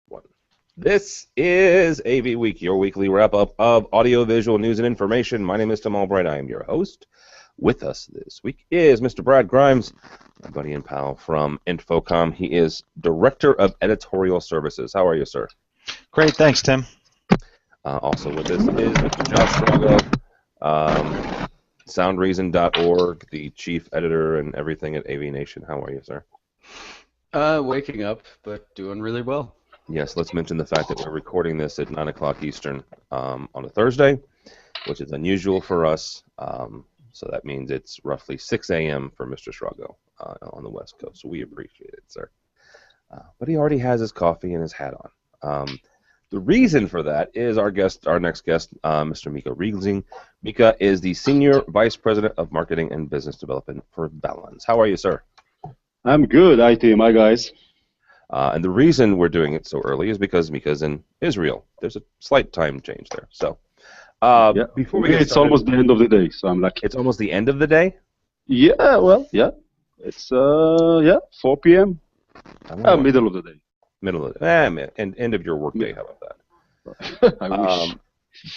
One. This is AV Week, your weekly wrap-up of audiovisual news and information. My name is Tim Albright. I am your host. With us this week is Mr. Brad Grimes, my buddy and pal from Infocom. He is Director of Editorial Services. How are you, sir? Great, thanks, Tim. Also with us is Mr. Josh Strago, soundreason.org, the chief editor and everything at AV Nation. How are you, sir? Waking up, but doing really well. Yes, let's mention the fact that we're recording this at 9 o'clock Eastern on a Thursday, which is unusual for us. So that means it's roughly 6 a.m. for Mr. Strago on the West Coast. So we appreciate it, sir. But he already has his coffee and his hat on. The reason for that is our next guest, Mr. Mika Riegelsing. Mika is the Senior Vice President of Marketing and Business Development for Balance. How are you, sir? I'm good. Hi, Tim. Hi, guys. And the reason we're doing it so early is because Mika's in Israel. There's a slight time change there. So before we get it's started, almost the end of the day, so I'm lucky. It's almost the end of the day? Yeah, well, yeah. It's 4 p.m. Middle of the day. Middle of the day. End of your workday. How about that? I wish.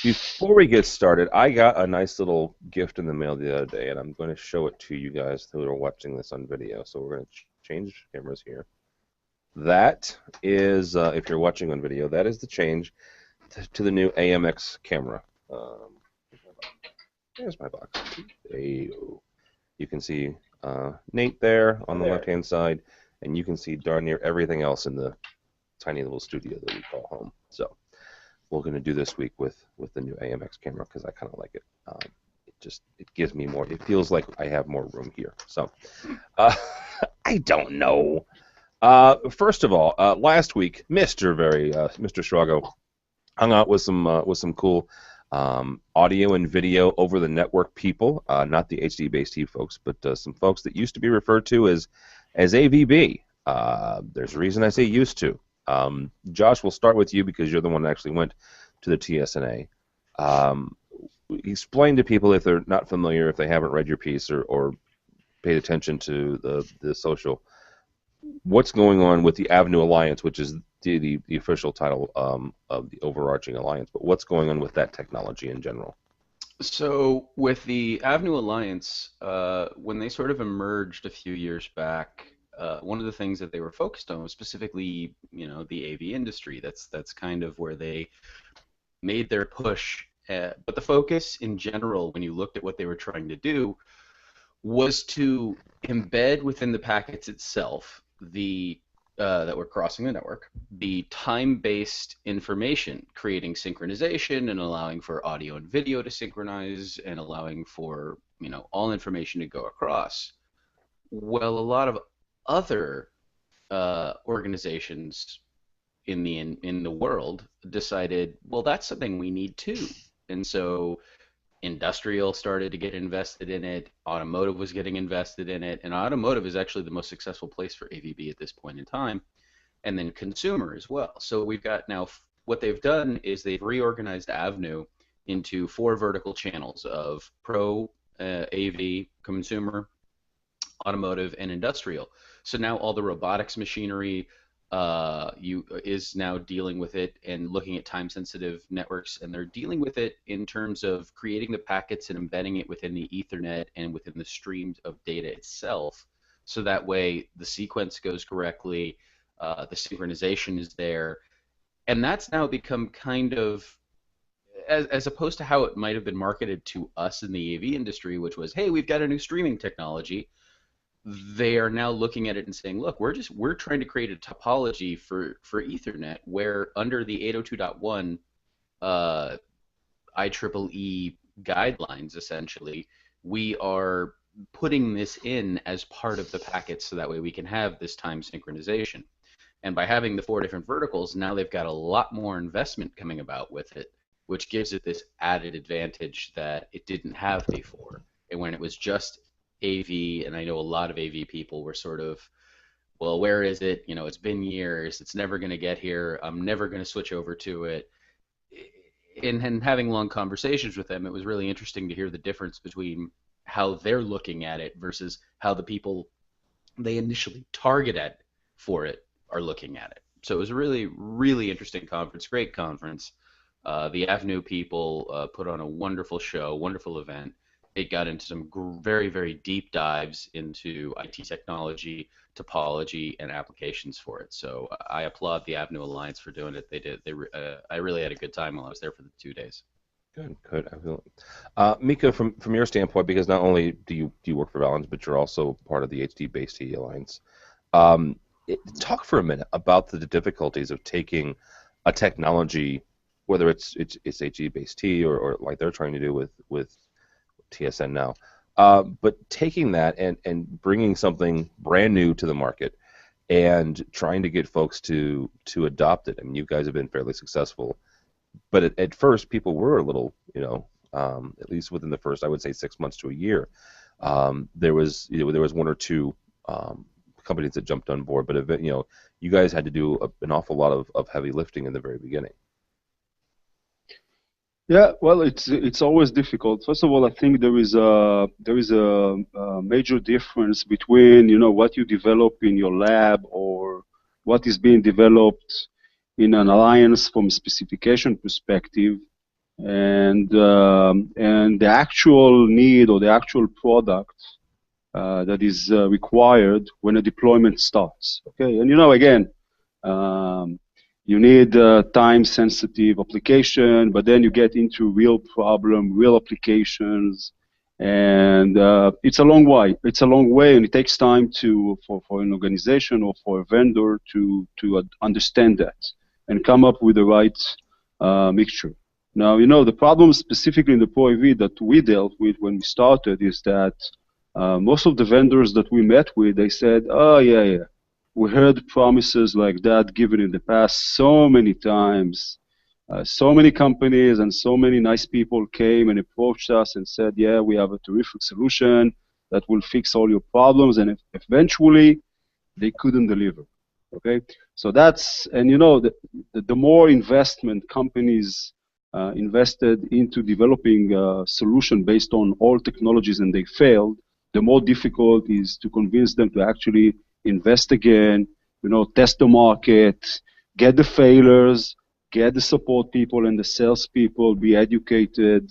Before we get started, I got a nice little gift in the mail the other day, and I'm going to show it to you guys who are watching this on video. So we're going to change cameras here. That is, if you're watching on video, that is the change to the new AMX camera. There's my box. You can see Nate there on the left-hand side, and you can see darn near everything else in the tiny little studio that we call home. So we're going to do this week with the new AMX camera because I kind of like it. It gives me more. It feels like I have more room here. So I don't know. First of all, last week, Mr. Strago hung out with some cool audio and video over the network people, not the HD-based folks, but some folks that used to be referred to as AVB. There's a reason I say used to. Josh, we'll start with you because you're the one that actually went to the TSNA. Explain to people if they're not familiar, if they haven't read your piece or paid attention to the social, what's going on with the AVNU Alliance, which is the official title of the overarching alliance, but what's going on with that technology in general? So with the AVNU Alliance, when they sort of emerged a few years back, one of the things that they were focused on was specifically, the AV industry. That's kind of where they made their push. But the focus in general, when you looked at what they were trying to do, was to embed within the packets itself that were crossing the network, the time-based information, creating synchronization and allowing for audio and video to synchronize and allowing for all information to go across. Well, a lot of other organizations in the world decided, well, that's something we need too, and so industrial started to get invested in it, automotive was getting invested in it, and automotive is actually the most successful place for AVB at this point in time, and then consumer as well. So we've got now, what they've done is they've reorganized AVNU into 4 vertical channels of pro, AV, consumer, automotive, and industrial. So now all the robotics machinery is now dealing with it and looking at time-sensitive networks, and they're dealing with it in terms of creating the packets and embedding it within the Ethernet and within the streams of data itself, so that way the sequence goes correctly, the synchronization is there, and that's now become kind of, as opposed to how it might have been marketed to us in the AV industry, which was, hey, we've got a new streaming technology. They are now looking at it and saying, look, we're trying to create a topology for Ethernet where under the 802.1 IEEE guidelines, essentially, we are putting this in as part of the packet so that way we can have this time synchronization. And by having the 4 different verticals, now they've got a lot more investment coming about with it, which gives it this added advantage that it didn't have before. And when it was just AV, and I know a lot of AV people were sort of, well, where is it? It's been years. It's never going to get here. I'm never going to switch over to it. And having long conversations with them, it was really interesting to hear the difference between how they're looking at it versus how the people they initially targeted for it are looking at it. So it was a really, really interesting conference, great conference. The Avenue people put on a wonderful show, wonderful event. It got into some very, very deep dives into IT technology, topology, and applications for it. So I applaud the Avenue Alliance for doing it. They did. I really had a good time while I was there for the 2 days. Good, good. I feel. Mika, from your standpoint, because not only do you work for Valens, but you're also part of the HD-based TE Alliance. Um, Talk for a minute about the difficulties of taking a technology, whether it's HD-based T or like they're trying to do with TSN now, but taking that and bringing something brand new to the market and trying to get folks to adopt it. I mean, you guys have been fairly successful, but at first people were a little, at least within the first, I would say 6 months to a year, there was one or two companies that jumped on board, but you guys had to do an awful lot of heavy lifting in the very beginning. Yeah, well, it's always difficult. First of all, I think there is a major difference between what you develop in your lab or what is being developed in an alliance from a specification perspective, and the actual need or the actual product that is required when a deployment starts. Okay, and again. You need time-sensitive application, but then you get into real problem, real applications, and it's a long way. It's a long way, and it takes time for an organization or for a vendor to understand that and come up with the right mixture. Now, the problem specifically in the Pro AV that we dealt with when we started is that most of the vendors that we met with, they said, "Oh yeah. We heard promises like that given in the past so many times. So many companies and so many nice people came and approached us and said, yeah, we have a terrific solution that will fix all your problems, and eventually they couldn't deliver." Okay, so the more investment companies invested into developing a solution based on old technologies and they failed, the more difficult it is to convince them to actually invest again, test the market, get the failures, get the support people and the sales people, be educated,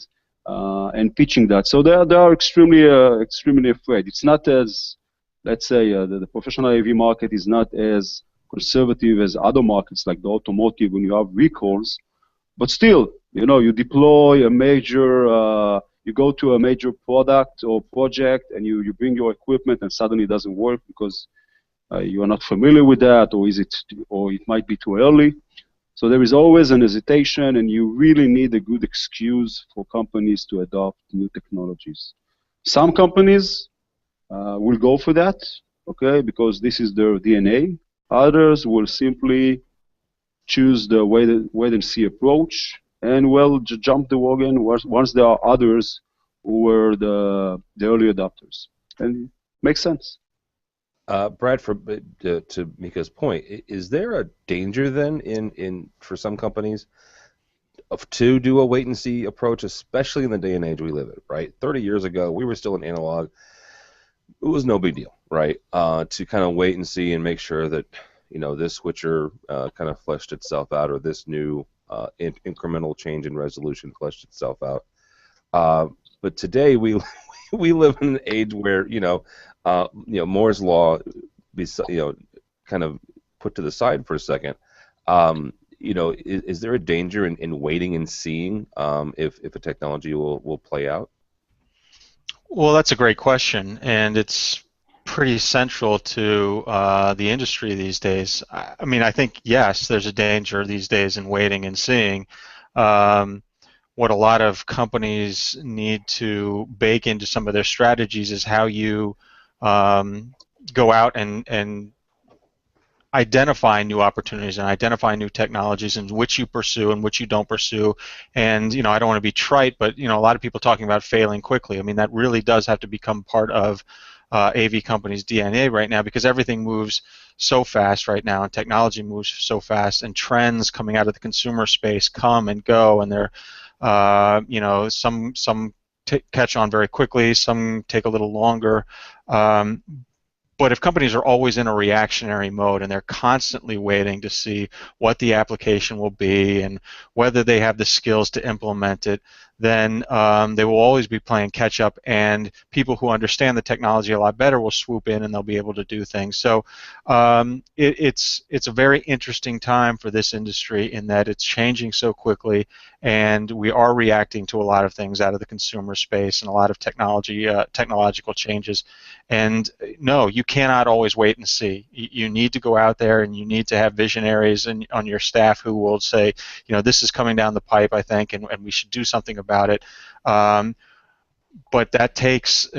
and pitching that. So they are extremely afraid. It's not as, let's say, the professional AV market is not as conservative as other markets like the automotive when you have recalls, but still, you deploy a major, you go to a major product or project and you bring your equipment and suddenly it doesn't work because you are not familiar with that, or it might be too early. So there is always an hesitation, and you really need a good excuse for companies to adopt new technologies. Some companies will go for that, okay, because this is their DNA. Others will simply choose the wait-and-see approach, and jump the wagon once there are others who were the early adopters, and it makes sense. Brad, to Mika's point, is there a danger then for some companies to do a wait and see approach, especially in the day and age we live in, right? 30 years ago, we were still in analog. It was no big deal, right? To kind of wait and see and make sure that this switcher kind of fleshed itself out, or this new incremental change in resolution fleshed itself out. But today we we live in an age where Moore's law be kind of put to the side for a second. Is there a danger in waiting and seeing if a technology will play out? Well, that's a great question, and it's pretty central to the industry these days. I mean, I think, yes, there's a danger these days in waiting and seeing. What a lot of companies need to bake into some of their strategies is how you go out and identify new opportunities and identify new technologies and which you pursue and which you don't pursue. And I don't want to be trite, but a lot of people talking about failing quickly. I mean, that really does have to become part of AV companies' DNA right now, because everything moves so fast right now, and technology moves so fast, and trends coming out of the consumer space come and go, and they're some catch on very quickly, some take a little longer. But if companies are always in a reactionary mode and they're constantly waiting to see what the application will be and whether they have the skills to implement it, then they will always be playing catch up, and people who understand the technology a lot better will swoop in and they'll be able to do things. So it's a very interesting time for this industry in that it's changing so quickly, and we are reacting to a lot of things out of the consumer space and a lot of technological changes. And no, you cannot always wait and see. You need to go out there, and you need to have visionaries on your staff who will say, this is coming down the pipe, I think, and we should do something about it. But that takes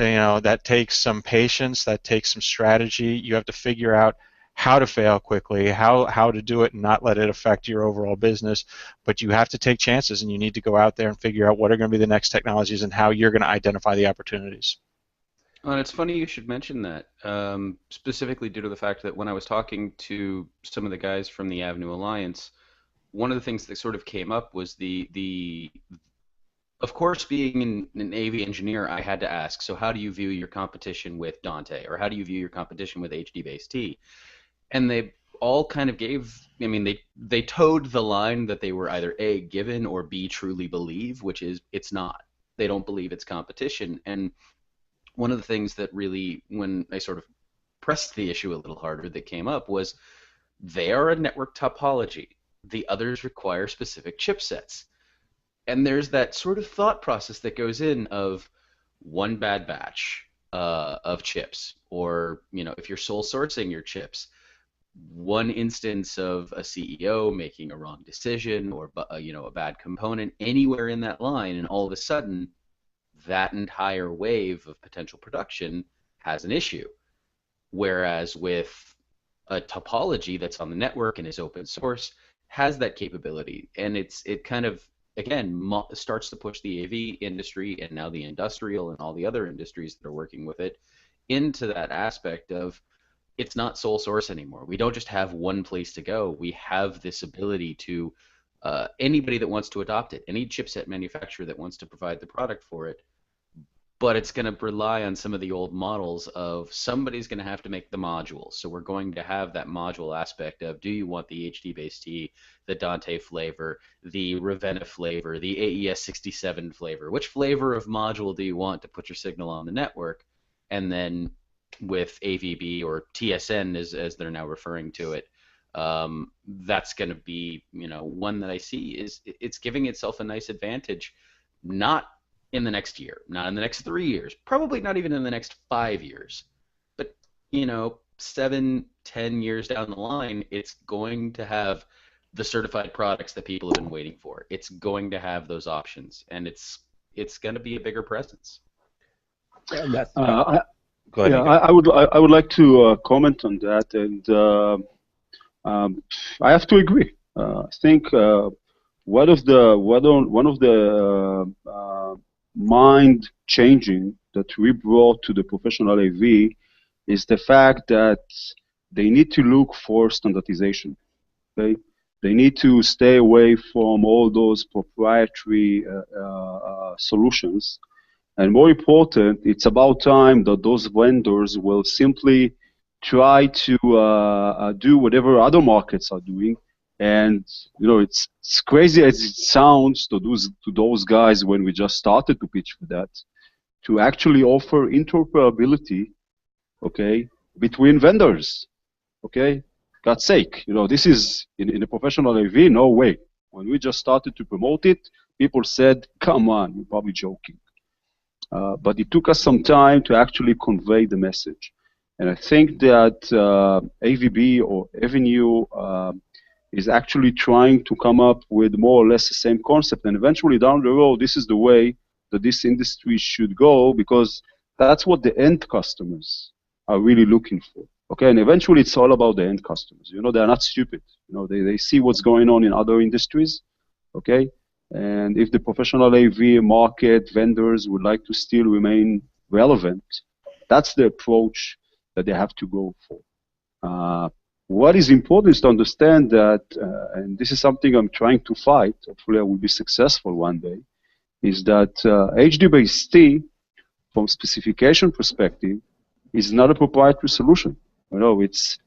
some patience. That takes some strategy. You have to figure out how to fail quickly, how to do it and not let it affect your overall business. But you have to take chances, and you need to go out there and figure out what are going to be the next technologies and how you're going to identify the opportunities. And it's funny you should mention that, specifically due to the fact that when I was talking to some of the guys from the Avenue Alliance, one of the things that sort of came up was of course, being an AV engineer, I had to ask, so how do you view your competition with Dante, or how do you view your competition with HD-Base-T? And they all kind of they towed the line that they were either A, given, or B, truly believe, which is it's not. They don't believe it's competition. And one of the things that really, when I sort of pressed the issue a little harder, that came up was they are a network topology. The others require specific chipsets. And there's that sort of thought process that goes in of one bad batch of chips, or if you're sole sourcing your chips, one instance of a CEO making a wrong decision, or a bad component anywhere in that line, and all of a sudden that entire wave of potential production has an issue. Whereas with a topology that's on the network and is open source, has that capability, and it kind of, again, starts to push the AV industry, and now the industrial and all the other industries that are working with it, into that aspect of it's not sole source anymore. We don't just have one place to go. We have this ability to anybody that wants to adopt it, any chipset manufacturer that wants to provide the product for it. But it's going to rely on some of the old models of somebody's going to have to make the module. So we're going to have that module aspect of, do you want the HD-Base-T, the Dante flavor, the Ravenna flavor, the AES67 flavor? Which flavor of module do you want to put your signal on the network? And then with AVB, or TSN as they're now referring to it, that's going to be one that I see is it's giving itself a nice advantage, not in the next year, not in the next 3 years, probably not even in the next 5 years, but 7, 10 years down the line, it's going to have the certified products that people have been waiting for. It's going to have those options, and it's going to be a bigger presence. Yeah, that's, go ahead. Yeah, I would like to comment on that, and I have to agree. I think one of the mind changing that we brought to the professional AV is the fact that they need to look for standardization. Okay, they need to stay away from all those proprietary solutions, and more important, it's about time that those vendors will simply try to do whatever other markets are doing. And it's crazy as it sounds to those guys when we just started to pitch for that, to actually offer interoperability, okay, between vendors, okay. God's sake, this is in a professional AV, no way. When we just started to promote it, people said, "Come on, you're probably joking." But it took us some time to actually convey the message, and I think that AVB or Avenue is actually trying to come up with more or less the same concept, and eventually down the road, this is the way that this industry should go, because that's what the end customers are really looking for. Okay, and eventually it's all about the end customers. They're not stupid. They see what's going on in other industries. Okay, and if the professional AV market vendors would like to still remain relevant, that's the approach that they have to go for. What is important is to understand that, and this is something I'm trying to fight, hopefully I will be successful one day, is that HD-Base-T, from specification perspective, is not a proprietary solution. It's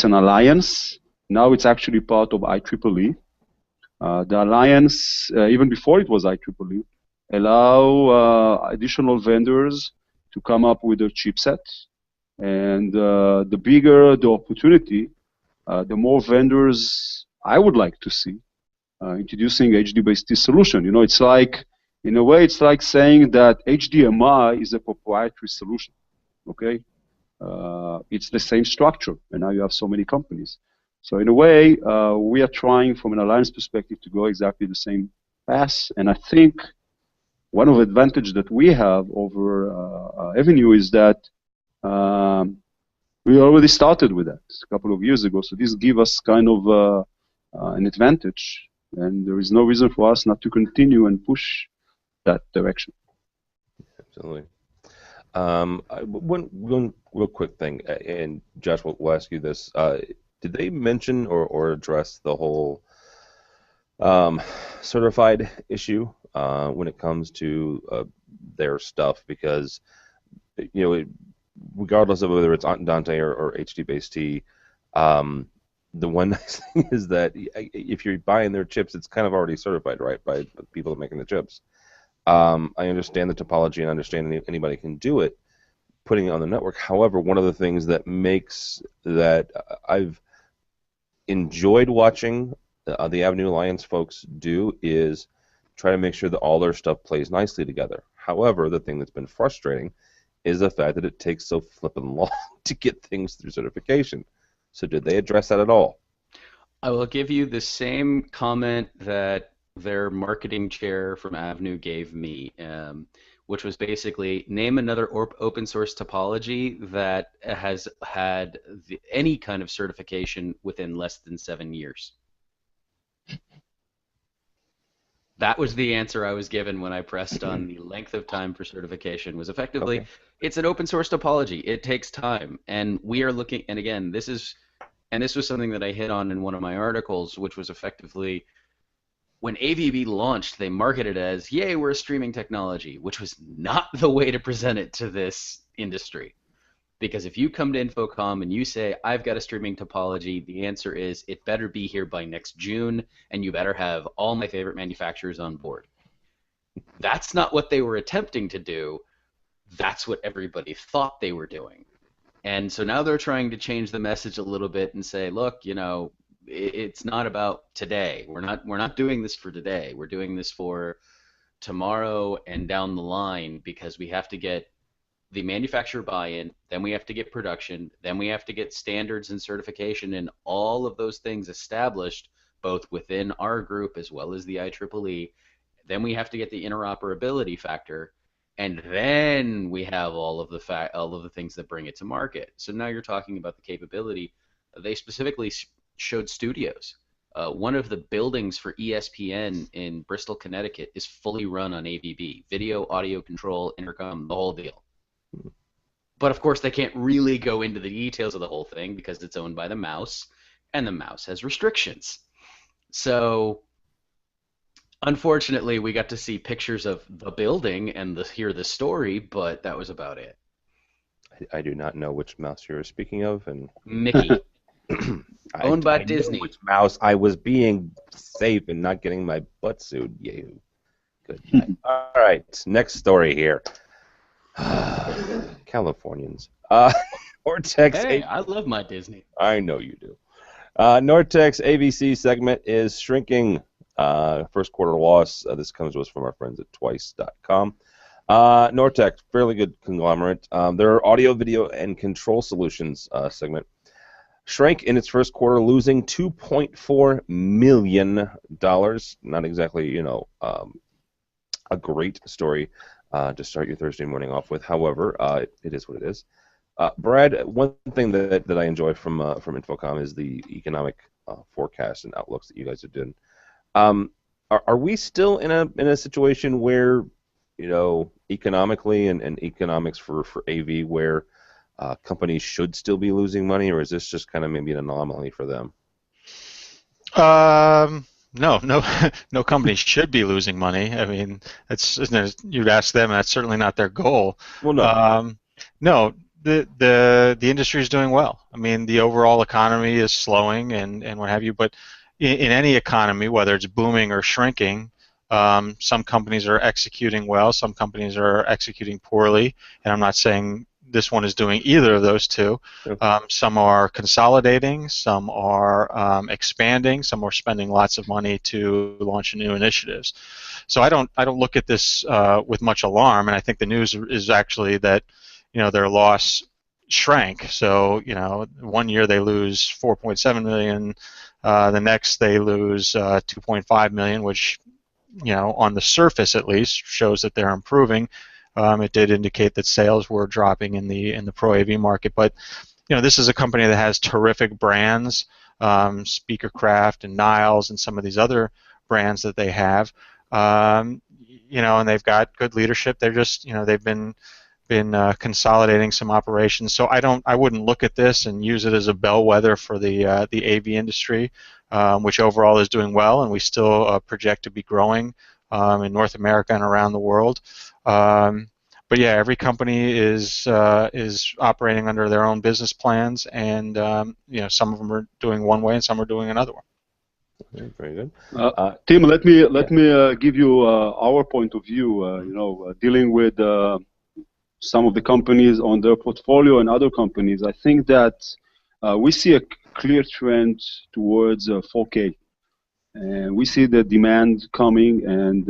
an alliance. Now it's actually part of IEEE. The alliance, even before it was IEEE, allow additional vendors to come up with a chipset. And the bigger the opportunity, the more vendors I would like to see introducing HD-based solution. It's like, in a way, it's like saying that HDMI is a proprietary solution. Okay, it's the same structure, and now you have so many companies. So in a way, we are trying from an alliance perspective to go exactly the same path. And I think one of the advantages that we have over Avenue is that we already started with that a couple of years ago. So this gives us kind of an advantage, and there is no reason for us not to continue and push that direction. Absolutely. One real quick thing, and Josh, we'll ask you this. Did they mention or address the whole certified issue when it comes to their stuff? Because, regardless of whether it's Dante or HD-based T, the one nice thing is that if you're buying their chips, it's kind of already certified, right, by the people making the chips. I understand the topology and understand anybody can do it, putting it on the network. However, one of the things that makes that I've enjoyed watching the Avenue Alliance folks do is try to make sure that all their stuff plays nicely together. However, the thing that's been frustrating is the fact that it takes so flippin' long to get things through certification. So did they address that at all? I will give you the same comment that their marketing chair from Avenue gave me, which was basically name another open source topology that has had any kind of certification within less than 7 years. That was the answer I was given when I pressed on the length of time for certification, was effectively, It's an open source topology. It takes time. And we are looking, and again, this was something that I hit on in one of my articles, which was effectively, when AVB launched, they marketed it as, yay, we're a streaming technology, which was not the way to present it to this industry. Because if you come to Infocom and you say, I've got a streaming topology, the answer is, it better be here by next June, and you better have all my favorite manufacturers on board. That's not what they were attempting to do. That's what everybody thought they were doing. And so now they're trying to change the message a little bit and say, look, it's not about today. We're not doing this for today. We're doing this for tomorrow and down the line, because we have to get the manufacturer buy-in, then we have to get production, then we have to get standards and certification and all of those things established, both within our group as well as the IEEE. Then we have to get the interoperability factor, and then we have all of the things that bring it to market. So now you're talking about the capability. They specifically showed studios. One of the buildings for ESPN in Bristol, Connecticut is fully run on AVB. Video, audio control, intercom, the whole deal. But of course they can't really go into the details of the whole thing because it's owned by the mouse, and the mouse has restrictions. So unfortunately we got to see pictures of the building and hear the story, but that was about it. I do not know which mouse you're speaking of, and Mickey. Owned by Disney. Which mouse? I was being safe and not getting my butt sued. Yahoo. Good night. All right, next story here. Californians. Nortex. Hey, I love my Disney. I know you do. Nortex AVC segment is shrinking. First quarter loss. This comes to us from our friends at twice.com. Nortex, fairly good conglomerate. Their audio, video, and control solutions segment shrank in its first quarter, losing $2.4 million. Not exactly, a great story to start your Thursday morning off with. However, it is what it is. Brad, one thing that I enjoy from Infocom is the economic forecasts and outlooks that you guys have done. Are we still in a situation where, economically and economics for AV, where companies should still be losing money, or is this just kind of maybe an anomaly for them? No company should be losing money. I mean, you'd ask them, and that's certainly not their goal. Well, no. No, the industry is doing well. I mean, the overall economy is slowing and what have you, but in any economy, whether it's booming or shrinking, some companies are executing well, some companies are executing poorly, and I'm not saying this one is doing either of those two. Some are consolidating, some are expanding, some are spending lots of money to launch new initiatives. So I don't look at this with much alarm, and I think the news is actually that their loss shrank. So 1 year they lose 4.7 million, the next they lose 2.5 million, which on the surface at least shows that they're improving. It did indicate that sales were dropping in the Pro AV market, but this is a company that has terrific brands, Speakercraft and Niles and some of these other brands that they have, and they've got good leadership. They're just they've been consolidating some operations. So I wouldn't look at this and use it as a bellwether for the AV industry, which overall is doing well, and we still project to be growing in North America and around the world. But yeah, every company is operating under their own business plans, and some of them are doing one way and some are doing another one. Okay, very good. Tim, let me give you our point of view. Dealing with some of the companies on their portfolio and other companies, I think that we see a clear trend towards 4K, and we see the demand coming, and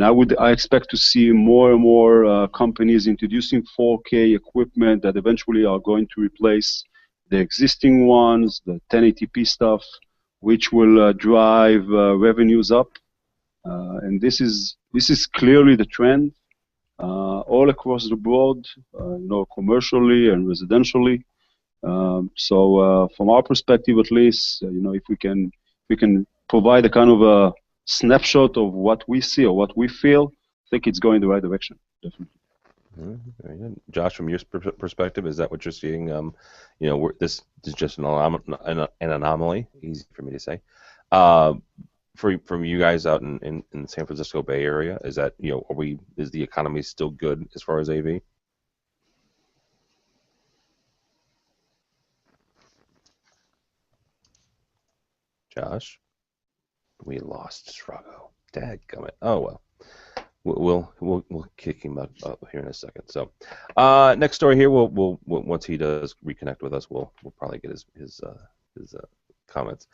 I expect to see more and more companies introducing 4K equipment that eventually are going to replace the existing ones, the 1080p stuff, which will drive revenues up, and this is clearly the trend. All across the board, commercially and residentially. So from our perspective, at least, if we can provide a kind of a snapshot of what we see or what we feel, I think it's going the right direction, definitely. Very good. Josh, from your perspective, is that what you're seeing? This is just an anomaly. Easy for me to say. From you guys out in the San Francisco Bay Area, is that is the economy still good as far as AV? Josh, we lost Strago. Dadgummit. Oh well, we'll kick him up here in a second. So next story here, we'll once he does reconnect with us, we'll probably get his comments.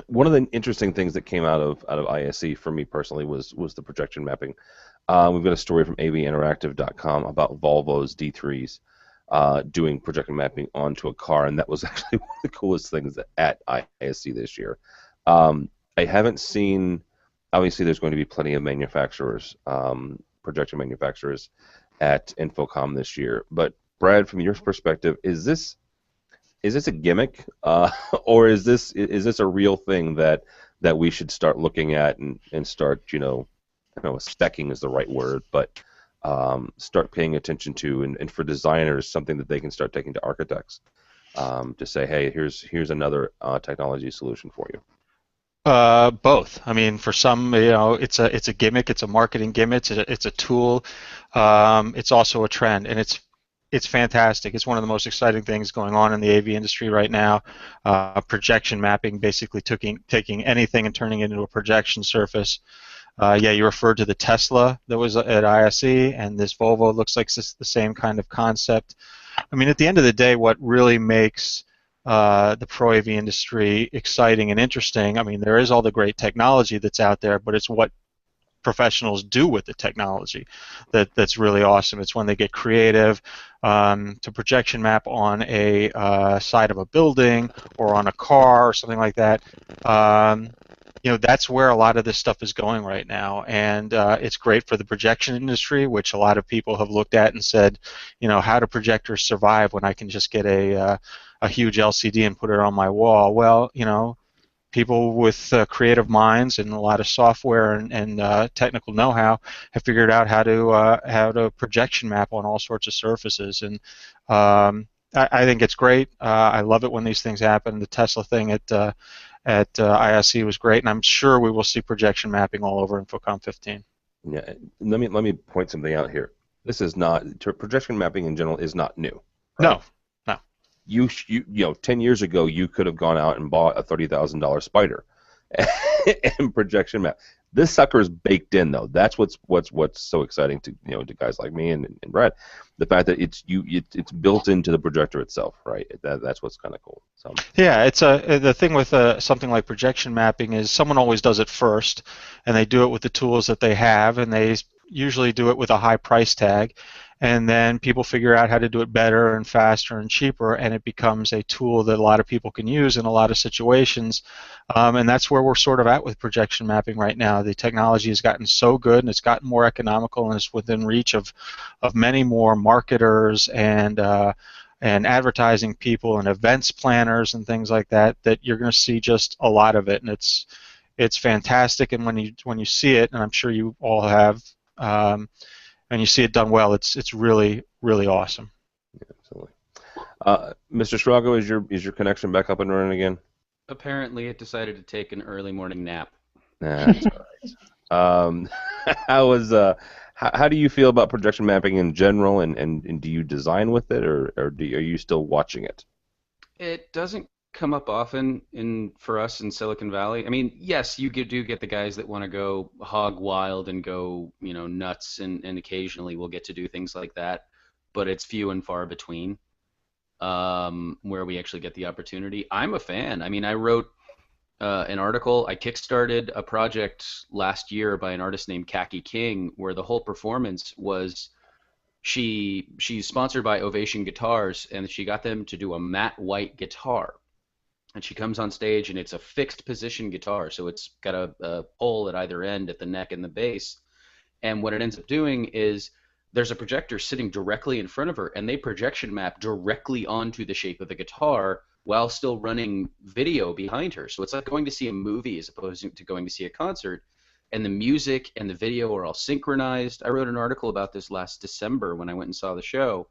One of the interesting things that came out of ISE for me personally was the projection mapping. We've got a story from AVInteractive.com about Volvo's D3s doing projection mapping onto a car, and that was actually one of the coolest things at ISE this year. I haven't seen. Obviously, there's going to be plenty of manufacturers, projection manufacturers, at Infocom this year. But Brad, from your perspective, is this a gimmick, or is this a real thing that we should start looking at and start, I don't know if specking is the right word, but start paying attention to, and for designers, something that they can start taking to architects to say, hey, here's another technology solution for you. Both. I mean, for some, it's a gimmick, it's a marketing gimmick, it's a tool. It's also a trend, and it's fantastic. It's one of the most exciting things going on in the AV industry right now. Projection mapping, basically taking anything and turning it into a projection surface. Yeah, you referred to the Tesla that was at ISE, and this Volvo looks like it's the same kind of concept. I mean, at the end of the day, what really makes the Pro AV industry exciting and interesting, I mean, there is all the great technology that's out there, but it's what professionals do with the technology that's really awesome. It's when they get creative to projection map on a side of a building or on a car or something like that. That's where a lot of this stuff is going right now, and it's great for the projection industry, which a lot of people have looked at and said, how do projectors survive when I can just get a huge LCD and put it on my wall? Well, people with creative minds and a lot of software and technical know-how have figured out how to projection map on all sorts of surfaces, and I think it's great. I love it when these things happen. The Tesla thing at ISE was great, and I'm sure we will see projection mapping all over Infocom 15. Yeah, let me point something out here. this is not projection mapping in general is not new. No, no. You 10 years ago you could have gone out and bought a $30,000 spider and projection map. This sucker is baked in though. That's what's so exciting to to guys like me and Brad. The fact that it's built into the projector itself, right? That's what's kind of cool. So yeah, it's the thing with something like projection mapping is someone always does it first, and they do it with the tools that they have, and they usually do it with a high price tag, and then people figure out how to do it better and faster and cheaper, and it becomes a tool that a lot of people can use in a lot of situations, and that's where we're sort of at with projection mapping right now. The technology has gotten so good, and it's gotten more economical, and it's within reach of many more marketers and advertising people and events planners and things like that, that you're going to see just a lot of it, and it's fantastic. And when you see it, and I'm sure you all have, and you see it done well, it's really, really awesome. Yeah, absolutely. Mr. Strago, is your connection back up and running again? Apparently, it decided to take an early morning nap. Nah, that's all right. How do you feel about projection mapping in general, and do you design with it, or are you still watching it? It doesn't come up often for us in Silicon Valley. I mean, yes, you do get the guys that want to go hog wild and go nuts, and occasionally we'll get to do things like that, but it's few and far between where we actually get the opportunity. I'm a fan. I mean, I wrote an article. I kickstarted a project last year by an artist named Khaki King, where the whole performance was she's sponsored by Ovation Guitars, and she got them to do a matte white guitar. And she comes on stage, and it's a fixed position guitar, so it's got a pole at either end at the neck and the base. And what it ends up doing is there's a projector sitting directly in front of her, and they projection map directly onto the shape of the guitar while still running video behind her. So it's like going to see a movie as opposed to going to see a concert. And the music and the video are all synchronized. I wrote an article about this last December when I went and saw the show.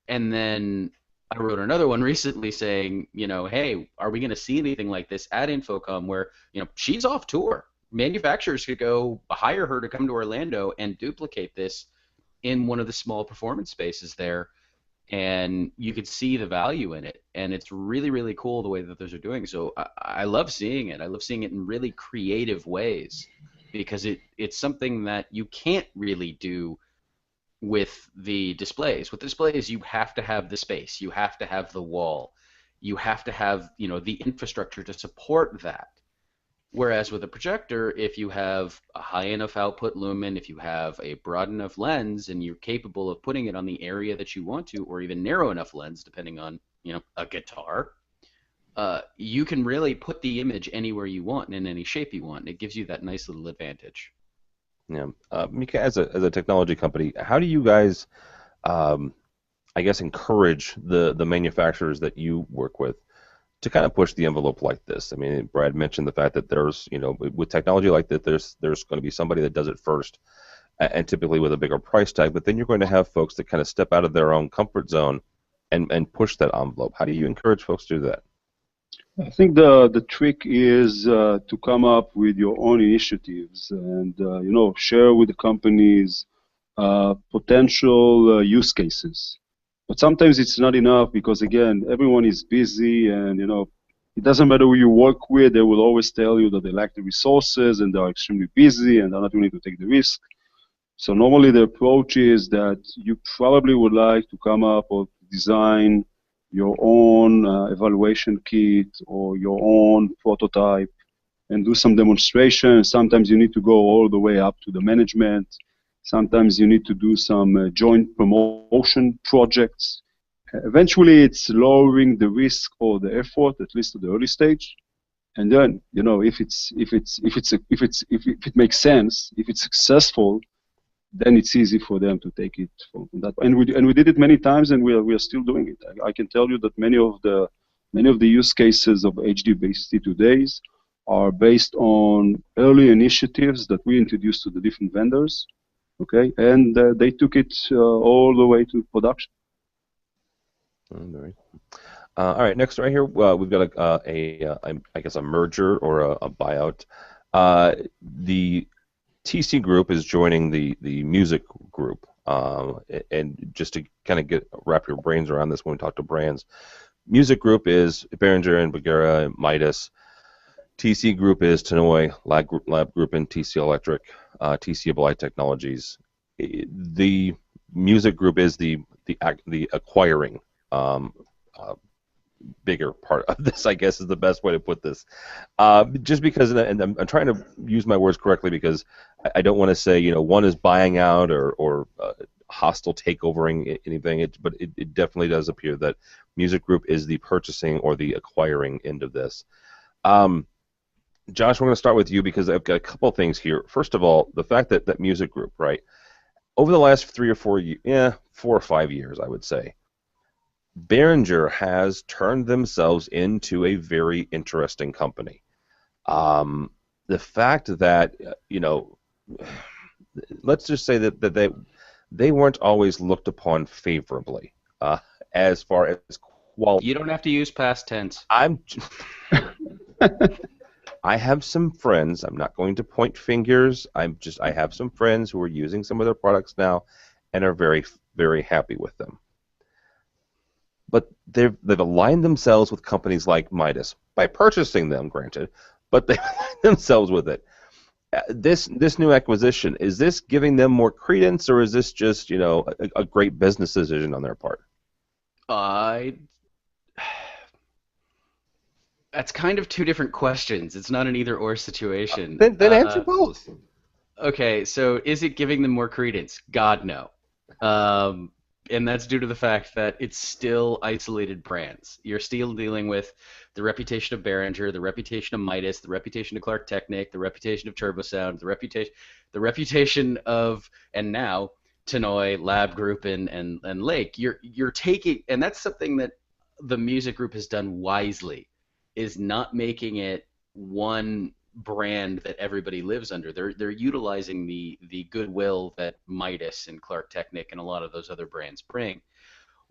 And then I wrote another one recently saying, hey, are we going to see anything like this at Infocom where, she's off tour. Manufacturers could go hire her to come to Orlando and duplicate this in one of the small performance spaces there, and you could see the value in it. And it's really, really cool the way that those are doing. So I love seeing it. I love seeing it in really creative ways, because it's something that you can't really do with the displays. With displays, you have to have the space, you have to have the wall, you have to have the infrastructure to support that. Whereas with a projector, if you have a high enough output lumen, if you have a broad enough lens, and you're capable of putting it on the area that you want to, or even narrow enough lens, depending on a guitar, you can really put the image anywhere you want and in any shape you want. It gives you that nice little advantage. Yeah, Mika, as a technology company, how do you guys, I guess, encourage the manufacturers that you work with to kind of push the envelope like this? I mean, Brad mentioned the fact that there's, with technology like that, there's going to be somebody that does it first, and typically with a bigger price tag. But then you're going to have folks that kind of step out of their own comfort zone and push that envelope. How do you encourage folks to do that? I think the trick is to come up with your own initiatives and share with the companies potential use cases. But sometimes it's not enough, because again, everyone is busy, and it doesn't matter who you work with. They will always tell you that they lack the resources and they are extremely busy and they're not willing to take the risk. So normally the approach is that you probably would like to come up or design your own evaluation kit or your own prototype and do some demonstration. Sometimes you need to go all the way up to the management. Sometimes you need to do some joint promotion projects. Eventually, it's lowering the risk or the effort, at least at the early stage. And then, if it makes sense, if it's successful, then it's easy for them to take it from that. And we did it many times, and we are still doing it. I can tell you that many of the use cases of HD-based today are based on early initiatives that we introduced to the different vendors. Okay, and they took it all the way to production. All right, next right here, we've got I guess a merger or a buyout. The TC Group is joining the music group. And just to kind of wrap your brains around this when we talk to brands, Music Group is Behringer and Bagheera and Midas. TC Group is Tannoy, Lab Group and TC Electric, TC Applied Technologies. The Music Group is the acquiring bigger part of this, I guess, is the best way to put this. Just because, and I'm trying to use my words correctly, because I don't want to say, one is buying out or hostile takeovering anything, but it definitely does appear that Music Group is the purchasing or the acquiring end of this. Josh, we're going to start with you because I've got a couple of things here. First of all, the fact that Music Group, right, over the last 3 or 4 years, 4 or 5 years, I would say, Behringer has turned themselves into a very interesting company. The fact that, let's just say that they weren't always looked upon favorably as far as quality. You don't have to use past tense. I have some friends. I'm not going to point fingers. I have some friends who are using some of their products now and are very, very happy with them. But they've aligned themselves with companies like Midas by purchasing them, granted, but they've aligned themselves with it. This new acquisition, is this giving them more credence, or is this just a great business decision on their part? That's kind of two different questions. It's not an either-or situation. Then answer both. Okay, so is it giving them more credence? God, no. And that's due to the fact that it's still isolated brands. You're still dealing with the reputation of Behringer, the reputation of Midas, the reputation of Clark Technic, the reputation of TurboSound, the reputation of, and now Tannoy, Lab Group, and Lake. You're taking, and that's something that the Music Group has done wisely, is not making it one brand that everybody lives under. They're utilizing the goodwill that Midas and Clark Technic and a lot of those other brands bring.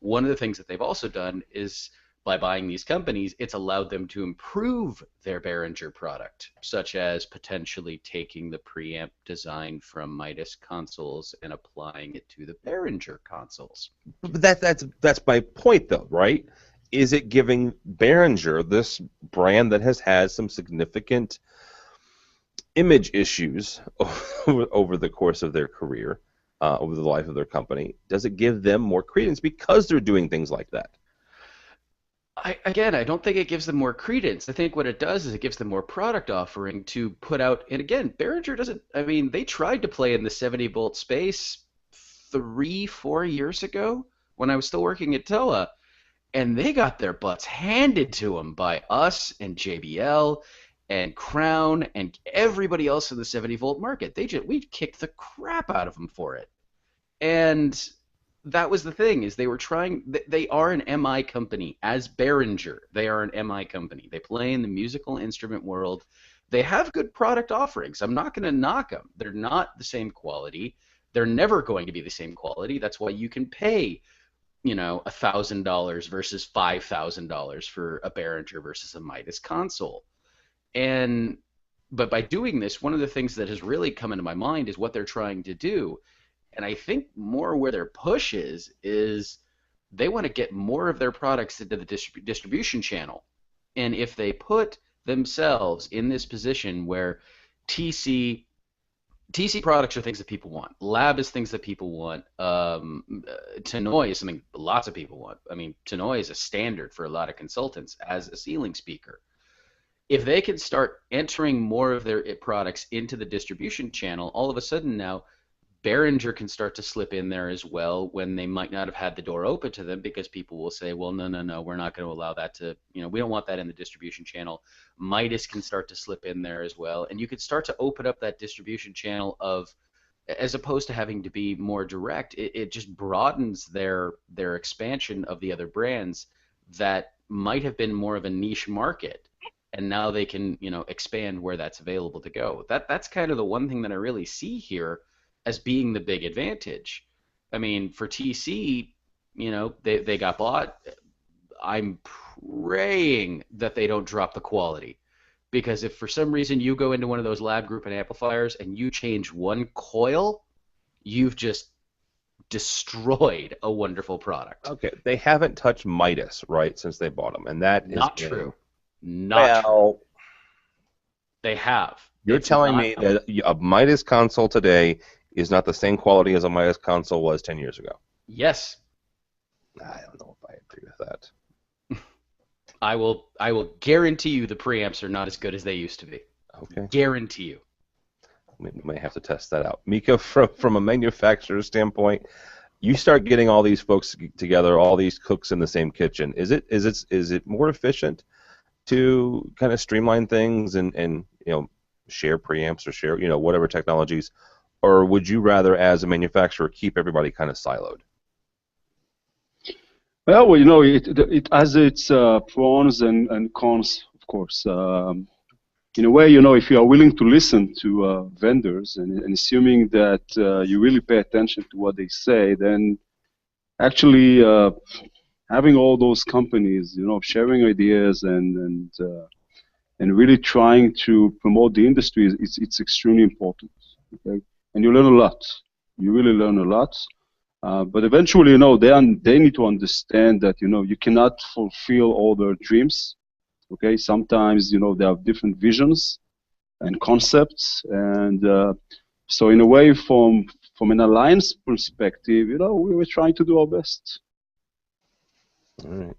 One of the things that they've also done is, by buying these companies, it's allowed them to improve their Behringer product, such as potentially taking the preamp design from Midas consoles and applying it to the Behringer consoles. But that's my point, though, right? Is it giving Behringer, this brand that has had some significant image issues over the course of their career, over the life of their company, does it give them more credence because they're doing things like that? I don't think it gives them more credence. I think what it does is it gives them more product offering to put out. And again, Behringer doesn't, they tried to play in the 70-volt space 3-4 years ago when I was still working at TOA, and they got their butts handed to them by us and JBL and Crown and everybody else in the 70-volt market. We kicked the crap out of them for it. And that was the thing, is they were trying, they are an MI company. As Behringer, they are an MI company. They play in the musical instrument world. They have good product offerings. I'm not going to knock them. They're not the same quality. They're never going to be the same quality. That's why you can pay $1,000 versus $5,000 for a Behringer versus a Midas console. But by doing this, one of the things that has really come into my mind is what they're trying to do. And I think more where their push is they want to get more of their products into the distribution channel. And if they put themselves in this position where TC products are things that people want. Lab is things that people want. Tannoy is something lots of people want. Tannoy is a standard for a lot of consultants as a ceiling speaker. If they can start entering more of their products into the distribution channel, all of a sudden now Behringer can start to slip in there as well when they might not have had the door open to them, because people will say, well, no, we're not going to allow that to, we don't want that in the distribution channel. Midas can start to slip in there as well, and you could start to open up that distribution channel of, as opposed to having to be more direct, it just broadens their expansion of the other brands that might have been more of a niche market, and now they can, expand where that's available to go. That's kind of the one thing that I really see here as being the big advantage. For TC, they got bought. I'm praying that they don't drop the quality, because if for some reason you go into one of those Lab Group and amplifiers and you change one coil, you've just destroyed a wonderful product. Okay, they haven't touched Midas, right, since they bought them, and that is Not true. Not true. well. They have. You're It's telling not. me that a Midas console today is not the same quality as a Midas console was 10 years ago? Yes. I don't know if I agree with that. I will guarantee you the preamps are not as good as they used to be. Okay. Guarantee you. We may have to test that out. Mika, from a manufacturer standpoint, you start getting all these folks together, all these cooks in the same kitchen. Is it more efficient to kind of streamline things and share preamps or share whatever technologies, or would you rather, as a manufacturer, keep everybody kind of siloed? Well, it has its pros and cons, of course. In a way, if you are willing to listen to vendors and assuming that you really pay attention to what they say, then actually having all those companies, sharing ideas and really trying to promote the industry, it's extremely important. Okay? And you learn a lot. You really learn a lot. But eventually, they need to understand that, you cannot fulfill all their dreams. Okay, sometimes, they have different visions and concepts, and so in a way, from an alliance perspective, we were trying to do our best. All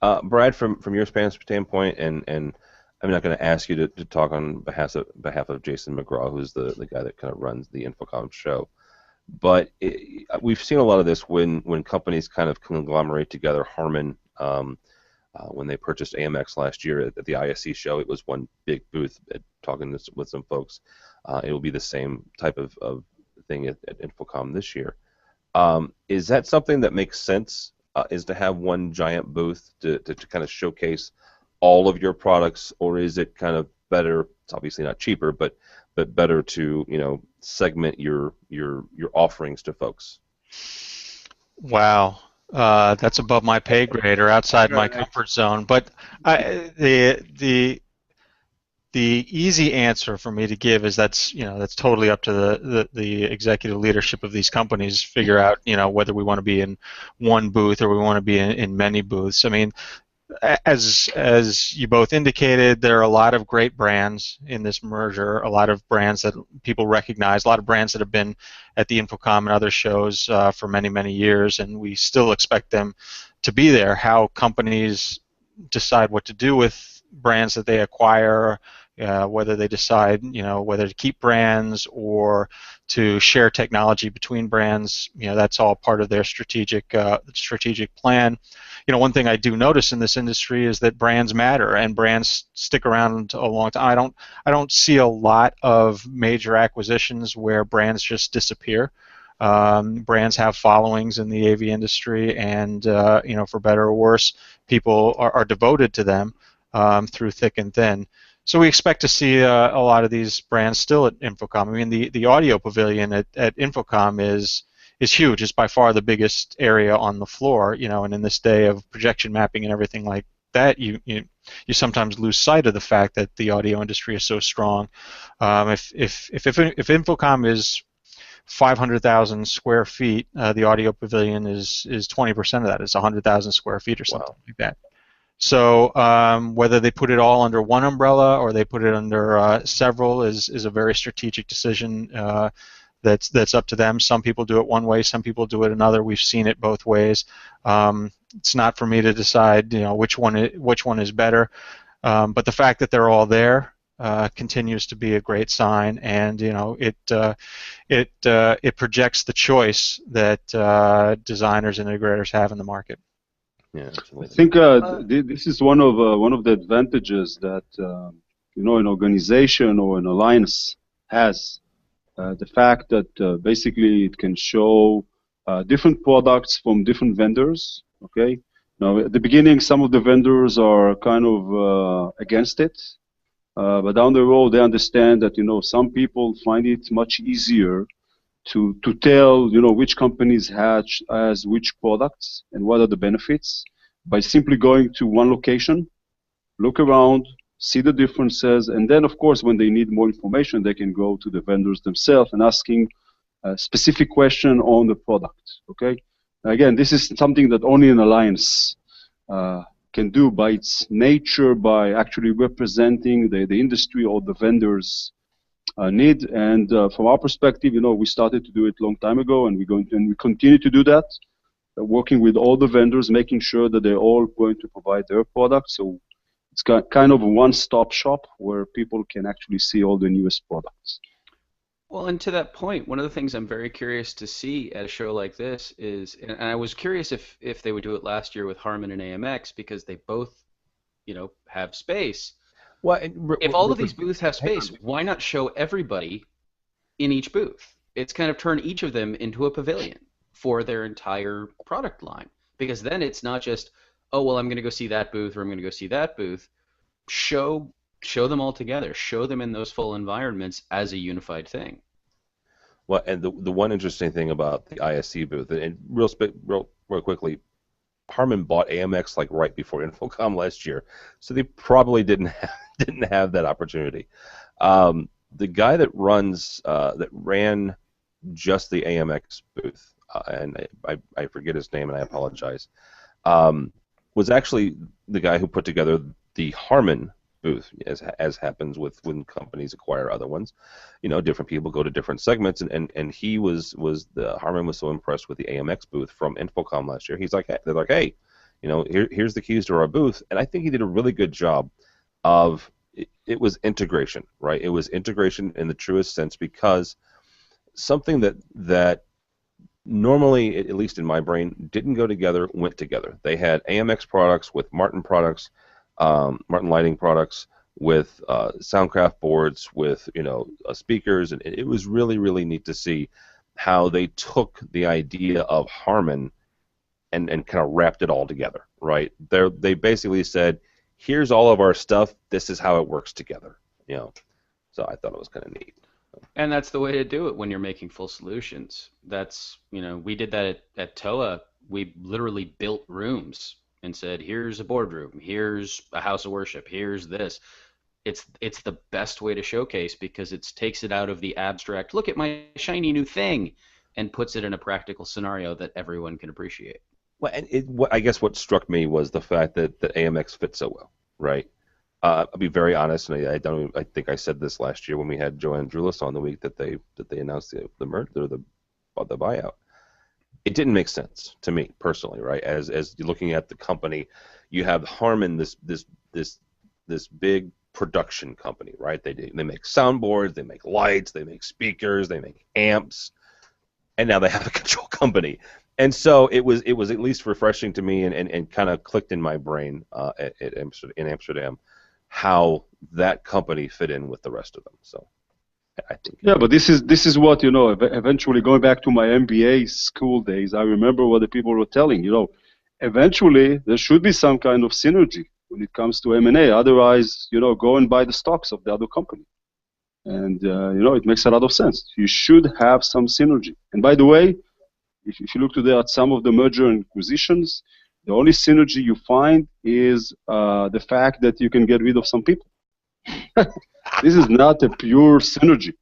right, Brad, from your standpoint, and I'm not going to ask you to talk on behalf of Jason McGraw, who's the guy that kind of runs the Infocom show. But we've seen a lot of this when companies kind of conglomerate together. Harman, when they purchased AMX last year at the ISC show, it was one big booth. Talking with some folks, it will be the same type of thing at Infocom this year. Is that something that makes sense? Is to have one giant booth to kind of showcase all of your products, or is it kind of better? It's obviously not cheaper, but better to segment your offerings to folks. Wow, that's above my pay grade or outside my comfort zone. But the easy answer for me to give is that's totally up to the executive leadership of these companies to figure out whether we want to be in one booth or we want to be in many booths. I mean, as you both indicated, there are a lot of great brands in this merger, a lot of brands that people recognize, a lot of brands that have been at the Infocom and other shows for many, many years, and we still expect them to be there. How companies decide what to do with brands that they acquire, whether they decide, whether to keep brands or to share technology between brands, that's all part of their strategic plan. One thing I do notice in this industry is that brands matter and brands stick around a long time. I don't see a lot of major acquisitions where brands just disappear. Brands have followings in the AV industry, and for better or worse, people are devoted to them through thick and thin. So we expect to see a lot of these brands still at Infocom. I mean, the audio pavilion at Infocom is huge. It's by far the biggest area on the floor, and in this day of projection mapping and everything like that, you sometimes lose sight of the fact that the audio industry is so strong. If Infocom is 500,000 square feet, the audio pavilion is 20% of that. It's 100,000 square feet or something like that. So whether they put it all under one umbrella or they put it under several is a very strategic decision. That's up to them. Some people do it one way, some people do it another. We've seen it both ways. It's not for me to decide, which one is better. But the fact that they're all there continues to be a great sign, and it projects the choice that designers and integrators have in the market. Yeah, absolutely. I think this is one of the advantages that an organization or an alliance has. The fact that basically it can show different products from different vendors. Okay. Now at the beginning, some of the vendors are kind of against it, but down the road they understand that some people find it much easier to tell which companies has which products and what are the benefits by simply going to one location, look around, see the differences, and then of course when they need more information they can go to the vendors themselves and asking specific question on the product. Okay. Again, this is something that only an alliance can do by its nature, by actually representing the industry or the vendors' need. And from our perspective, we started to do it a long time ago, and we continue to do that, working with all the vendors, making sure that they're all going to provide their products. So it's kind of a one-stop shop where people can actually see all the newest products. Well, and to that point, one of the things I'm very curious to see at a show like this is, and I was curious if they would do it last year with Harman and AMX because they both, have space. Well, If all of these booths have space, why not show everybody in each booth? It's kind of turn each of them into a pavilion for their entire product line, because then it's not just, oh, well, I'm going to go see that booth or I'm going to go see that booth. Show them all together. Show them in those full environments as a unified thing. Well, and the one interesting thing about the ISC booth, and real quickly, Harman bought AMX like right before Infocom last year, so they probably didn't have that opportunity. The guy that ran just the AMX booth, and I forget his name and I apologize, was actually the guy who put together the Harman booth, as happens when companies acquire other ones. Different people go to different segments, and Harman was so impressed with the AMX booth from Infocom last year. They're like, hey, here's the keys to our booth, and I think he did a really good job of it was integration, right? It was integration in the truest sense, because something that normally, at least in my brain, didn't go together, went together. They had AMX products with Martin products, Martin Lighting products, with Soundcraft boards, with speakers, and it was really, really neat to see how they took the idea of Harman and kind of wrapped it all together. Right? They basically said, here's all of our stuff. This is how it works together. So I thought it was kind of neat. And that's the way to do it when you're making full solutions. That's we did that at TOA. We literally built rooms and said, here's a boardroom, here's a house of worship, here's this. It's the best way to showcase, because it takes it out of the abstract, look at my shiny new thing, and puts it in a practical scenario that everyone can appreciate. Well, and I guess what struck me was the fact that AMX fit so well, right? I'll be very honest, and I think I said this last year when we had Joanne Drulis on the week that they announced the merger, the buyout. It didn't make sense to me personally, right? As you're looking at the company, you have Harman, this big production company, right? They make soundboards, they make lights, they make speakers, they make amps, and now they have a control company. And so it was at least refreshing to me, and kind of clicked in my brain in Amsterdam how that company fit in with the rest of them. So I think. Yeah, but this is what eventually, going back to my MBA school days, I remember what the people were telling. Eventually there should be some kind of synergy when it comes to M&A. Otherwise, go and buy the stocks of the other company, and it makes a lot of sense. You should have some synergy. And by the way, if you look today at some of the merger and acquisitions, the only synergy you find is the fact that you can get rid of some people. This is not a pure synergy.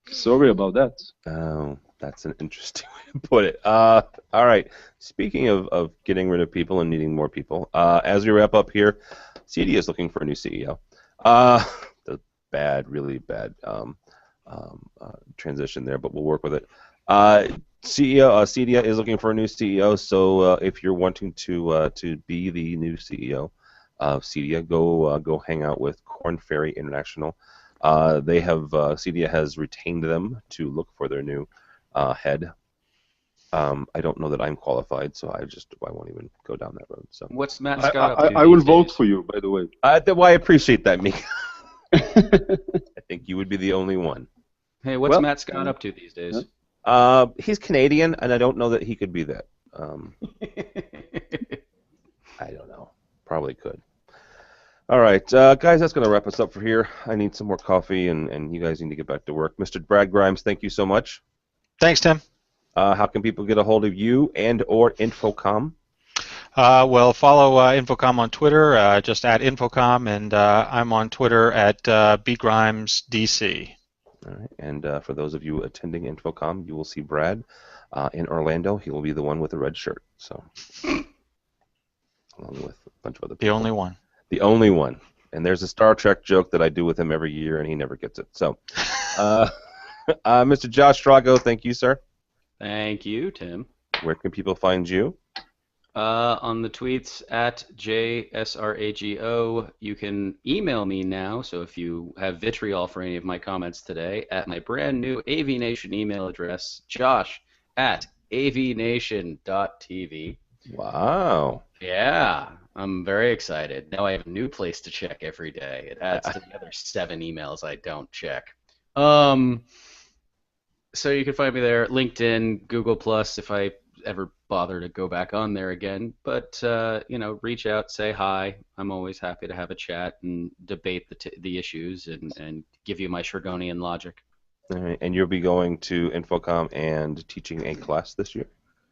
Sorry about that. Oh, that's an interesting way to put it. All right. Speaking of getting rid of people and needing more people, as we wrap up here, CEDIA is looking for a new CEO. The really bad transition there, but we'll work with it. CEDIA is looking for a new CEO, so if you're wanting to be the new CEO of CEDIA, go hang out with Korn Ferry International. CEDIA has retained them to look for their new head. I don't know that I'm qualified, so I won't even go down that road. So what's Matt Scott up to I will these vote days? for you, by the way. Well, I appreciate that, Mika. I think you would be the only one. Hey, what's Matt Scott up to these days? He's Canadian, and I don't know that he could be that. I don't know. Probably could. All right, guys, that's going to wrap us up for here. I need some more coffee, and you guys need to get back to work. Mr. Brad Grimes, thank you so much. Thanks, Tim. How can people get a hold of you and/or Infocom? Well, follow Infocom on Twitter, just at Infocom, and I'm on Twitter at bgrimesdc. All right. And for those of you attending InfoComm, you will see Brad in Orlando. He will be the one with the red shirt. So, along with a bunch of other The people. only one. The only one. And there's a Star Trek joke that I do with him every year, and he never gets it. So, Mr. Josh Drago, thank you, sir. Thank you, Tim. Where can people find you? On the tweets at JSRAGO. You can email me now, so if you have vitriol for any of my comments today, at my brand new AVNation email address, josh@avnation.tv. Wow. Yeah, I'm very excited. Now I have a new place to check every day. It adds to the other 7 emails I don't check. So you can find me there, LinkedIn, Google Plus, if I ever bother to go back on there again. But reach out, say hi. I'm always happy to have a chat and debate the issues and give you my Shergonian logic. All right. And you'll be going to InfoComm and teaching a class this year?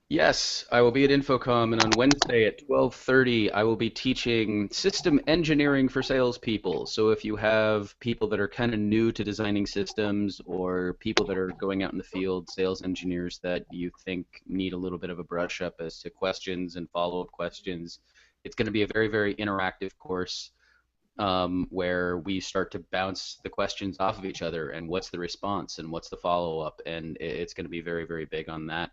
Yes, I will be at InfoComm, and on Wednesday at 12:30, I will be teaching system engineering for salespeople. So if you have people that are kind of new to designing systems, or people that are going out in the field, sales engineers that you think need a little bit of a brush up as to questions and follow-up questions, it's going to be a very, very interactive course where we start to bounce the questions off of each other, and what's the response, and what's the follow-up, and it's going to be very, very big on that.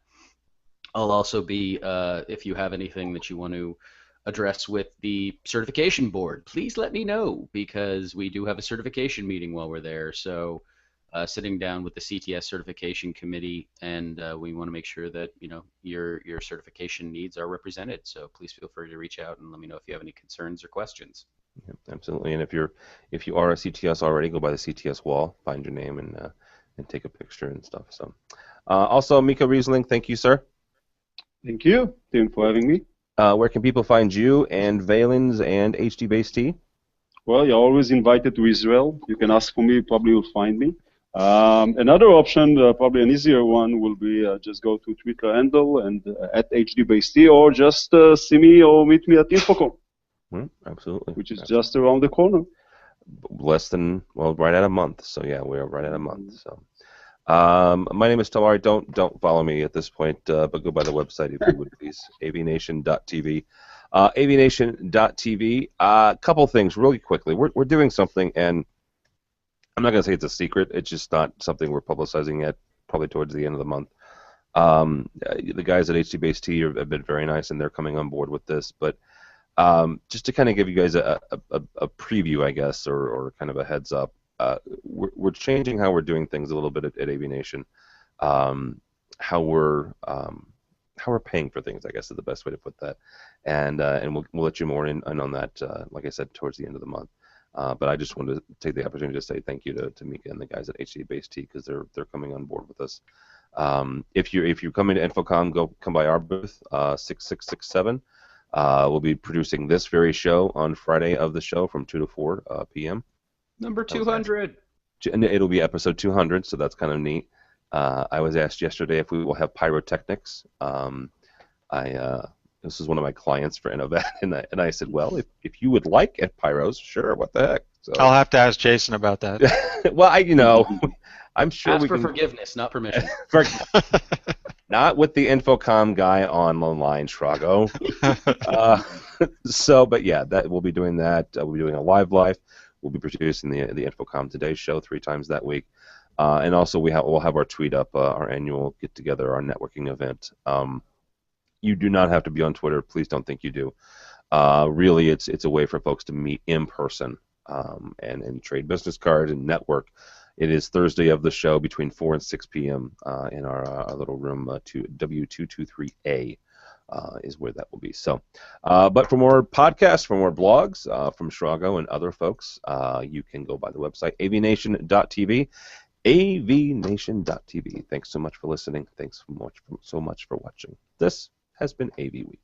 I'll also be, if you have anything that you want to address with the certification board, please let me know, because we do have a certification meeting while we're there. So sitting down with the CTS certification committee, and we want to make sure that your certification needs are represented. So please feel free to reach out and let me know if you have any concerns or questions. Yeah, absolutely. And if you are a CTS already, go by the CTS wall, find your name, and take a picture and stuff. So also, Mika Riesling, thank you, sir. Thank you, Tim, for having me. Where can people find you and Valens and HD Base T? Well, you're always invited to Israel. You can ask for me, probably you'll find me. Another option, probably an easier one, will be just go to Twitter handle and at HDBaseT, or just see me or meet me at InfoComm. Absolutely. Which is just around the corner. Right at a month. So yeah, we're right at a month. So. My name is Tamari. Don't follow me at this point, but go by the website if you would please. avnation.tv. avnation.tv. A couple things really quickly. We're doing something, and I'm not going to say it's a secret. It's just not something we're publicizing yet. Probably towards the end of the month. The guys at HD Base T have been very nice, and they're coming on board with this. But just to kind of give you guys a preview, I guess, or kind of a heads up. We're changing how we're doing things a little bit at AVNation. How we're paying for things, I guess, is the best way to put that. And we'll let you more in on that, like I said, towards the end of the month. But I just wanted to take the opportunity to say thank you to Mika and the guys at HD Base T, because they're coming on board with us. If you're coming to InfoComm, come by our booth, 6667. We'll be producing this very show on Friday of the show from 2 to 4 p.m. Number 200. And it'll be episode 200, so that's kind of neat. I was asked yesterday if we will have pyrotechnics. This is one of my clients for Innovat, and I said, well, if you would like pyros, sure, what the heck. So, I'll have to ask Jason about that. Well, I'm sure Ask we for can. Forgiveness, not permission. Not with the InfoComm guy on the line, Shrago. But yeah, that we'll be doing that. We'll be doing a live. We'll be producing the InfoComm Today show 3 times that week, and also we'll have our tweet up, our annual get together, our networking event. You do not have to be on Twitter. Please don't think you do. Really, it's a way for folks to meet in person and trade business cards and network. It is Thursday of the show between 4 and 6 p.m. In our little room W223A. Is where that will be. So, but for more podcasts, for more blogs from Shrago and other folks, you can go by the website avnation.tv, avnation.tv. Thanks so much for listening. Thanks so much for watching. This has been AV Week.